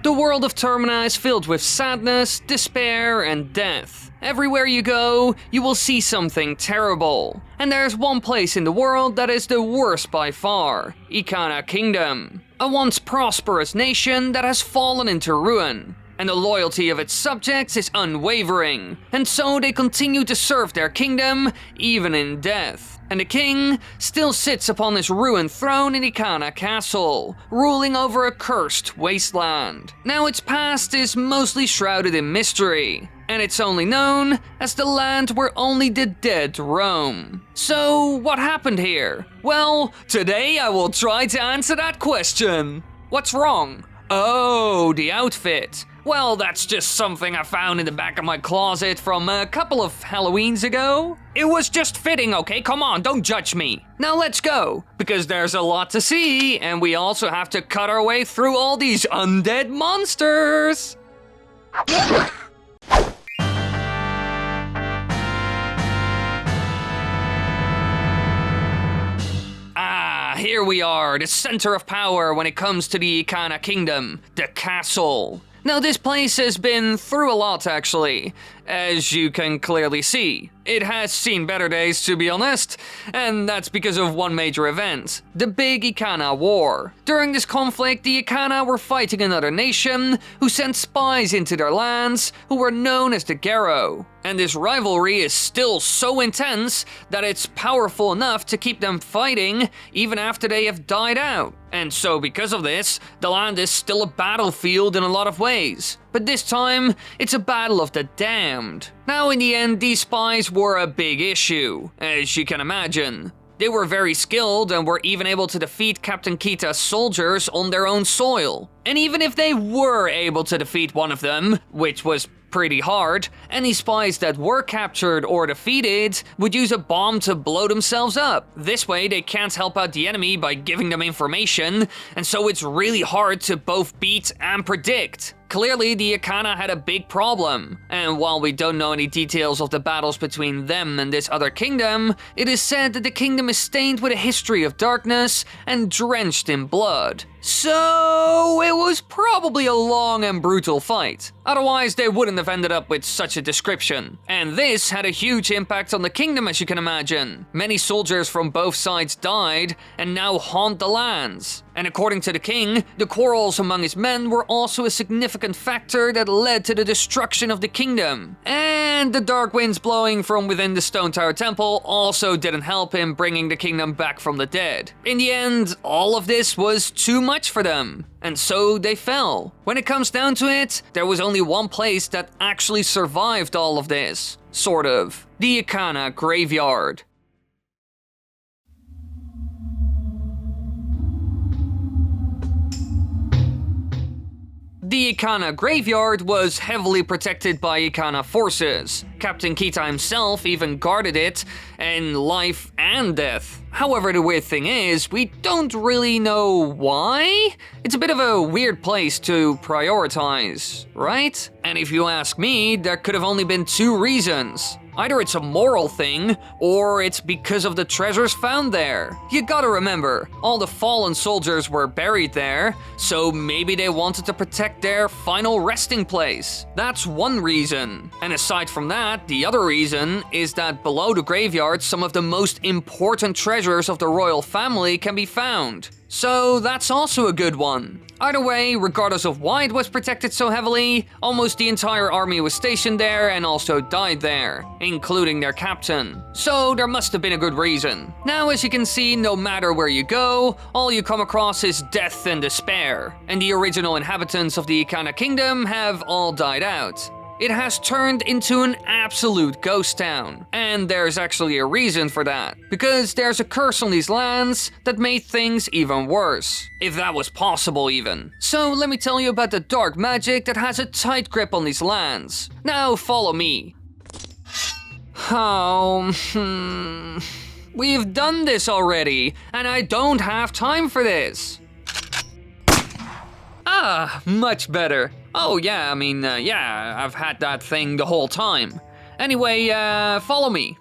The world of Termina is filled with sadness, despair, and death. Everywhere you go, you will see something terrible. And there's one place in the world that is the worst by far: Ikana Kingdom. A once prosperous nation that has fallen into ruin. And the loyalty of its subjects is unwavering, and so they continue to serve their kingdom, even in death. And the king still sits upon his ruined throne in Ikana Castle, ruling over a cursed wasteland. Now its past is mostly shrouded in mystery, and it's only known as the land where only the dead roam. So what happened here? Well, today I will try to answer that question. What's wrong? Oh, the outfit. Well, that's just something I found in the back of my closet from a couple of Halloweens ago. It was just fitting, okay? Come on, don't judge me. Now let's go, because there's a lot to see, and we also have to cut our way through all these undead monsters. Here we are, the center of power when it comes to the Ikana Kingdom, the castle. Now this place has been through a lot actually, as you can clearly see. It has seen better days, to be honest, and that's because of one major event, the Big Ikana War. During this conflict, the Ikana were fighting another nation who sent spies into their lands who were known as the Garo. And this rivalry is still so intense that it's powerful enough to keep them fighting even after they have died out. And so because of this, the land is still a battlefield in a lot of ways. But this time, it's a battle of the damned. Now in the end, these spies were a big issue, as you can imagine. They were very skilled and were even able to defeat Captain Kita's soldiers on their own soil. And even if they were able to defeat one of them, which was pretty hard, any spies that were captured or defeated would use a bomb to blow themselves up. This way they can't help out the enemy by giving them information, and so it's really hard to both beat and predict. Clearly, the Ikana had a big problem, and while we don't know any details of the battles between them and this other kingdom, it is said that the kingdom is stained with a history of darkness and drenched in blood. So it was probably a long and brutal fight. Otherwise, they wouldn't have ended up with such a description. And this had a huge impact on the kingdom, as you can imagine. Many soldiers from both sides died and now haunt the lands. And according to the king, the quarrels among his men were also a significant factor that led to the destruction of the kingdom. And the dark winds blowing from within the Stone Tower Temple also didn't help him bringing the kingdom back from the dead. In the end, all of this was too much for them, and so they fell. When it comes down to it, there was only one place that actually survived all of this. Sort of. The Ikana Graveyard. The Ikana Graveyard was heavily protected by Ikana forces. Captain Kita himself even guarded it in life and death. However, the weird thing is, we don't really know why. It's a bit of a weird place to prioritize, right? And if you ask me, there could have only been two reasons. Either it's a moral thing, or it's because of the treasures found there. You gotta remember, all the fallen soldiers were buried there, so maybe they wanted to protect their final resting place. That's one reason. And aside from that, the other reason is that below the graveyard, some of the most important treasures of the royal family can be found. So that's also a good one. Either way, regardless of why it was protected so heavily, almost the entire army was stationed there and also died there, including their captain. So there must have been a good reason. Now, as you can see, no matter where you go, all you come across is death and despair. And the original inhabitants of the Ikana Kingdom have all died out. It has turned into an absolute ghost town. And there's actually a reason for that. Because there's a curse on these lands that made things even worse. If that was possible even. So let me tell you about the dark magic that has a tight grip on these lands. Now follow me. We've done this already, and I don't have time for this. Ah, much better. Oh yeah, I've had that thing the whole time. Anyway, follow me.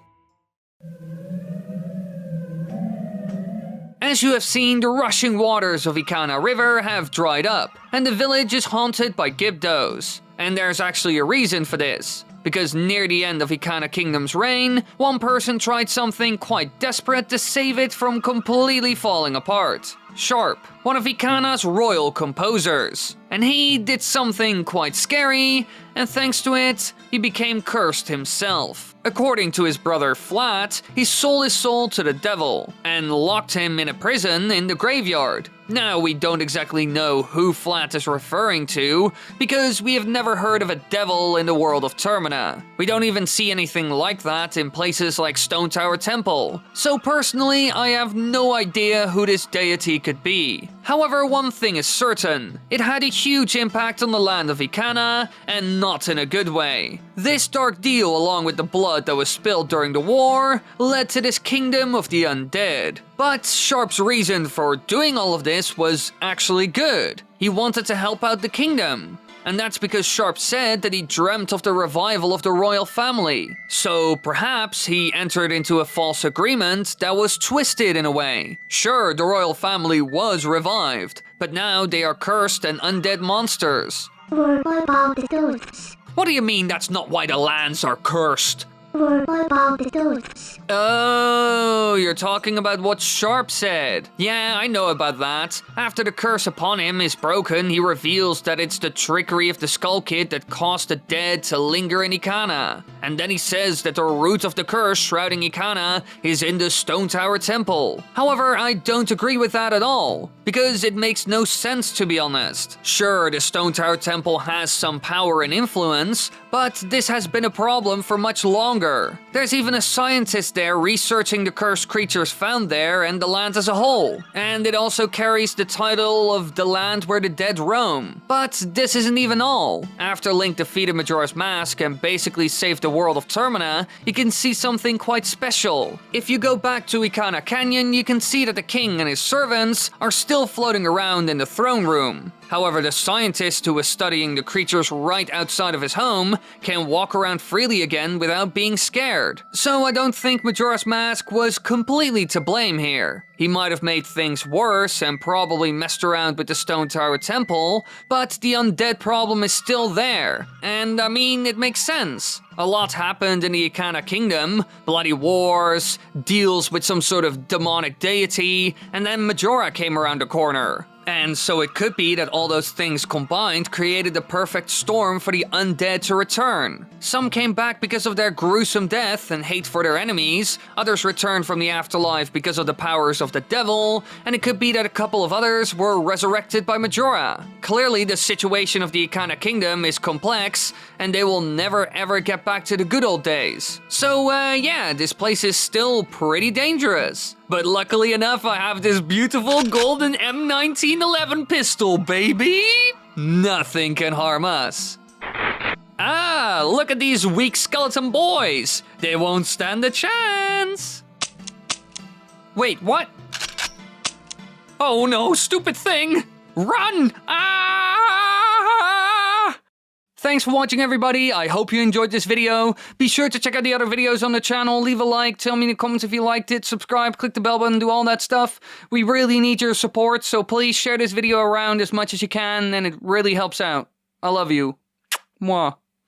As you have seen, the rushing waters of Ikana River have dried up, and the village is haunted by Gibdos. And there's actually a reason for this. Because near the end of Ikana Kingdom's reign, one person tried something quite desperate to save it from completely falling apart. Sharp, one of Ikana's royal composers. And he did something quite scary, and thanks to it, he became cursed himself. According to his brother Flat, he sold his soul to the devil, and locked him in a prison in the graveyard. Now, we don't exactly know who Flat is referring to, because we have never heard of a devil in the world of Termina. We don't even see anything like that in places like Stone Tower Temple. So personally, I have no idea who this deity could be. However, one thing is certain. It had a huge impact on the land of Ikana, and not in a good way. This dark deal, along with the blood that was spilled during the war, led to this kingdom of the undead. But Sharp's reason for doing all of this was actually good. He wanted to help out the kingdom. And that's because Sharp said that he dreamt of the revival of the royal family. So perhaps he entered into a false agreement that was twisted in a way. Sure, the royal family was revived, but now they are cursed and undead monsters. What about the toads? What do you mean that's not why the lands are cursed? What about the toads? Oh, you're talking about what Sharp said. Yeah, I know about that. After the curse upon him is broken, he reveals that it's the trickery of the Skull Kid that caused the dead to linger in Ikana. And then he says that the root of the curse shrouding Ikana is in the Stone Tower Temple. However, I don't agree with that at all, because it makes no sense, to be honest. Sure, the Stone Tower Temple has some power and influence, but this has been a problem for much longer. There's even a scientist there researching the cursed creatures found there and the land as a whole. And it also carries the title of the land where the dead roam. But this isn't even all. After Link defeated Majora's Mask and basically saved the world of Termina, you can see something quite special. If you go back to Ikana Canyon, you can see that the king and his servants are still floating around in the throne room. However, the scientist who was studying the creatures right outside of his home can walk around freely again without being scared. So I don't think Majora's Mask was completely to blame here. He might have made things worse and probably messed around with the Stone Tower Temple, but the undead problem is still there. And I mean, it makes sense. A lot happened in the Ikana Kingdom, bloody wars, deals with some sort of demonic deity, and then Majora came around the corner. And so it could be that all those things combined created the perfect storm for the undead to return. Some came back because of their gruesome death and hate for their enemies, others returned from the afterlife because of the powers of the devil, and it could be that a couple of others were resurrected by Majora. Clearly, the situation of the Ikana Kingdom is complex, and they will never ever get back to the good old days. So yeah, this place is still pretty dangerous. But luckily enough, I have this beautiful golden M1911 pistol, baby! Nothing can harm us. Ah, look at these weak skeleton boys! They won't stand a chance! Wait, what? Oh no, stupid thing! Run! Ah! Thanks for watching, everybody. I hope you enjoyed this video. Be sure to check out the other videos on the channel. Leave a like, tell me in the comments if you liked it, subscribe, click the bell button, do all that stuff. We really need your support, so please share this video around as much as you can, and it really helps out. I love you. Mwah.